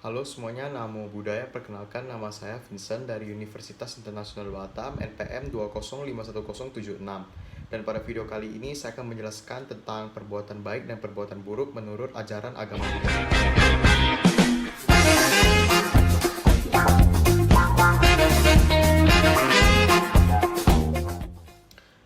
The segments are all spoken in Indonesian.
Halo semuanya, Namo Buddhaya. Perkenalkan, nama saya Vincent dari Universitas Internasional Batam, NPM 2051076. Dan pada video kali ini saya akan menjelaskan tentang perbuatan baik dan perbuatan buruk menurut ajaran agama Buddha.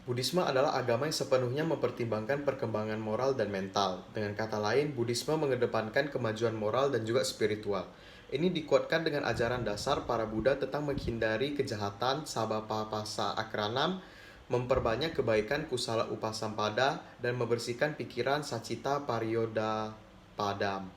Buddhisme adalah agama yang sepenuhnya mempertimbangkan perkembangan moral dan mental. Dengan kata lain, Buddhisme mengedepankan kemajuan moral dan juga spiritual. Ini dikuatkan dengan ajaran dasar para Buddha tentang menghindari kejahatan, sabapapasa akranam, memperbanyak kebaikan kusala upasampada, dan membersihkan pikiran sacita pariyoda padam.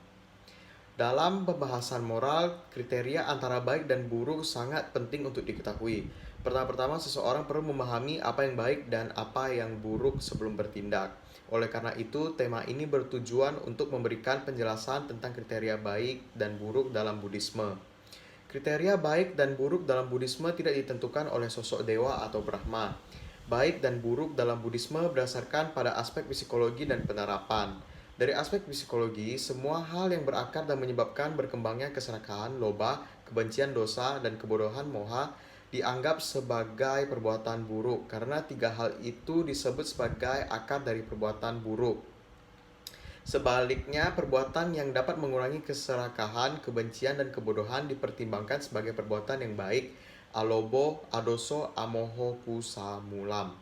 Dalam pembahasan moral, kriteria antara baik dan buruk sangat penting untuk diketahui. Pertama-tama, seseorang perlu memahami apa yang baik dan apa yang buruk sebelum bertindak. Oleh karena itu, tema ini bertujuan untuk memberikan penjelasan tentang kriteria baik dan buruk dalam Buddhisme. Kriteria baik dan buruk dalam Buddhisme tidak ditentukan oleh sosok dewa atau Brahma. Baik dan buruk dalam Buddhisme berdasarkan pada aspek psikologi dan penerapan. Dari aspek psikologi, semua hal yang berakar dan menyebabkan berkembangnya keserakahan, loba, kebencian, dosa, dan kebodohan moha dianggap sebagai perbuatan buruk karena tiga hal itu disebut sebagai akar dari perbuatan buruk. Sebaliknya, perbuatan yang dapat mengurangi keserakahan, kebencian, dan kebodohan dipertimbangkan sebagai perbuatan yang baik, alobo, adoso, amoho, kusamulam.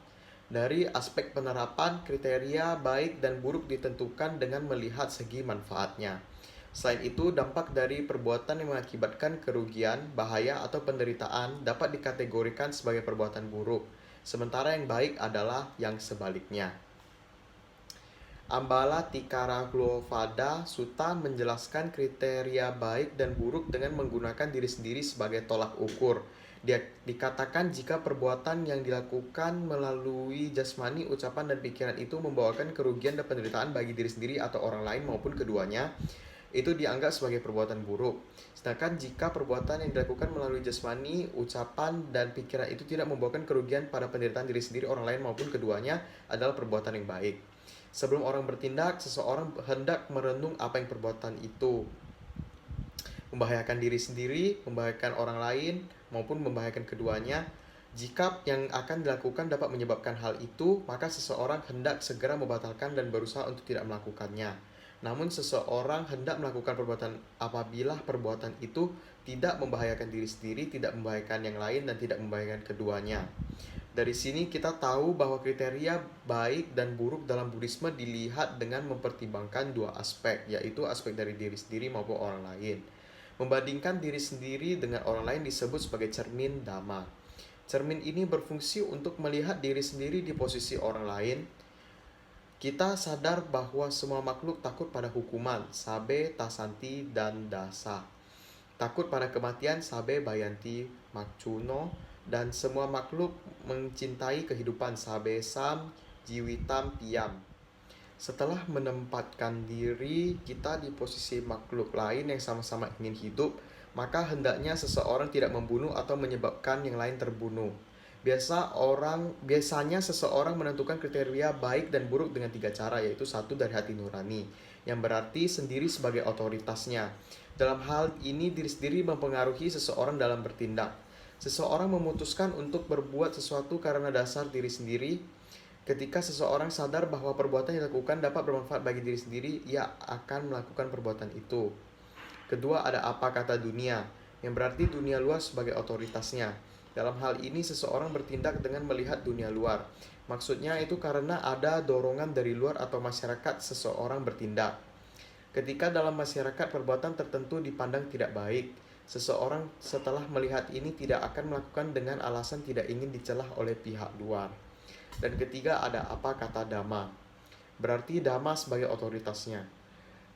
Dari aspek penerapan, kriteria baik dan buruk ditentukan dengan melihat segi manfaatnya. Selain itu, dampak dari perbuatan yang mengakibatkan kerugian, bahaya, atau penderitaan dapat dikategorikan sebagai perbuatan buruk, sementara yang baik adalah yang sebaliknya. Ambala Tikaraglovada Sutta menjelaskan kriteria baik dan buruk dengan menggunakan diri sendiri sebagai tolak ukur. Dikatakan jika perbuatan yang dilakukan melalui jasmani, ucapan, dan pikiran itu membawakan kerugian dan penderitaan bagi diri sendiri atau orang lain maupun keduanya, itu dianggap sebagai perbuatan buruk. Sedangkan jika perbuatan yang dilakukan melalui jasmani, ucapan, dan pikiran itu tidak membawakan kerugian pada penderitaan diri sendiri, orang lain maupun keduanya, adalah perbuatan yang baik. Sebelum orang bertindak, seseorang hendak merenung apa yang perbuatan itu membahayakan diri sendiri, membahayakan orang lain, maupun membahayakan keduanya. Jika yang akan dilakukan dapat menyebabkan hal itu, maka seseorang hendak segera membatalkan dan berusaha untuk tidak melakukannya. Namun seseorang hendak melakukan perbuatan apabila perbuatan itu tidak membahayakan diri sendiri, tidak membahayakan yang lain, dan tidak membahayakan keduanya. Dari sini kita tahu bahwa kriteria baik dan buruk dalam Buddhisme dilihat dengan mempertimbangkan dua aspek, yaitu aspek dari diri sendiri maupun orang lain. Membandingkan diri sendiri dengan orang lain disebut sebagai cermin dhamma. Cermin ini berfungsi untuk melihat diri sendiri di posisi orang lain. Kita sadar bahwa semua makhluk takut pada hukuman, sabe, tasanti, dan dasa. Takut pada kematian, sabe, bayanti, makcuno, dan semua makhluk mencintai kehidupan, sabe, sam, jiwitam, piam. Setelah menempatkan diri kita di posisi makhluk lain yang sama-sama ingin hidup, maka hendaknya seseorang tidak membunuh atau menyebabkan yang lain terbunuh. Biasanya seseorang menentukan kriteria baik dan buruk dengan tiga cara, yaitu satu dari hati nurani, yang berarti sendiri sebagai otoritasnya. Dalam hal ini, diri sendiri mempengaruhi seseorang dalam bertindak. Seseorang memutuskan untuk berbuat sesuatu karena dasar diri sendiri. Ketika seseorang sadar bahwa perbuatan yang dilakukan dapat bermanfaat bagi diri sendiri, ia akan melakukan perbuatan itu. Kedua, ada apa kata dunia, yang berarti dunia luar sebagai otoritasnya. Dalam hal ini, seseorang bertindak dengan melihat dunia luar. Maksudnya itu karena ada dorongan dari luar atau masyarakat seseorang bertindak. Ketika dalam masyarakat perbuatan tertentu dipandang tidak baik, seseorang setelah melihat ini tidak akan melakukan dengan alasan tidak ingin dicelah oleh pihak luar. Dan ketiga, ada apa kata dhamma, berarti dhamma sebagai otoritasnya.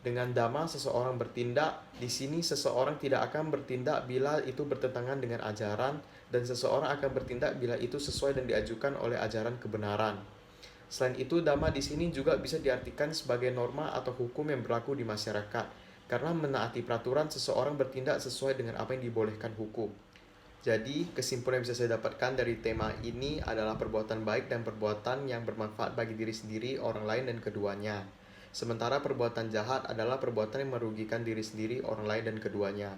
Dengan dhamma seseorang bertindak. Di sini seseorang tidak akan bertindak bila itu bertentangan dengan ajaran, dan seseorang akan bertindak bila itu sesuai dan diajukan oleh ajaran kebenaran. Selain itu, dhamma di sini juga bisa diartikan sebagai norma atau hukum yang berlaku di masyarakat. Karena menaati peraturan, seseorang bertindak sesuai dengan apa yang dibolehkan hukum. Jadi, kesimpulan yang bisa saya dapatkan dari tema ini adalah perbuatan baik dan perbuatan yang bermanfaat bagi diri sendiri, orang lain, dan keduanya. Sementara perbuatan jahat adalah perbuatan yang merugikan diri sendiri, orang lain, dan keduanya.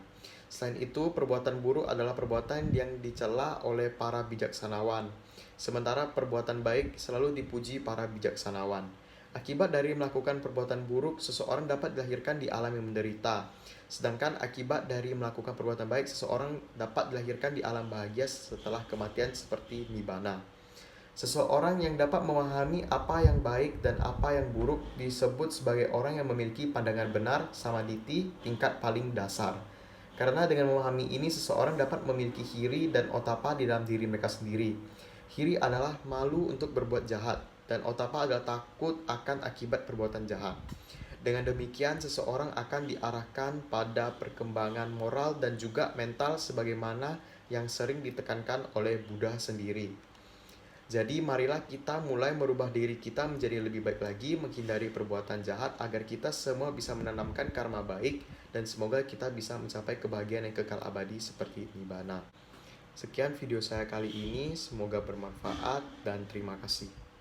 Selain itu, perbuatan buruk adalah perbuatan yang dicela oleh para bijaksanawan. Sementara perbuatan baik selalu dipuji para bijaksanawan. Akibat dari melakukan perbuatan buruk, seseorang dapat dilahirkan di alam yang menderita. Sedangkan akibat dari melakukan perbuatan baik, seseorang dapat dilahirkan di alam bahagia setelah kematian seperti Nibbana. Seseorang yang dapat memahami apa yang baik dan apa yang buruk disebut sebagai orang yang memiliki pandangan benar, samaditi, tingkat paling dasar. Karena dengan memahami ini, seseorang dapat memiliki hiri dan otapa di dalam diri mereka sendiri. Hiri adalah malu untuk berbuat jahat, dan otapa adalah takut akan akibat perbuatan jahat. Dengan demikian, seseorang akan diarahkan pada perkembangan moral dan juga mental sebagaimana yang sering ditekankan oleh Buddha sendiri. Jadi marilah kita mulai merubah diri kita menjadi lebih baik lagi, menghindari perbuatan jahat agar kita semua bisa menanamkan karma baik dan semoga kita bisa mencapai kebahagiaan yang kekal abadi seperti Nibbana. Sekian video saya kali ini, semoga bermanfaat dan terima kasih.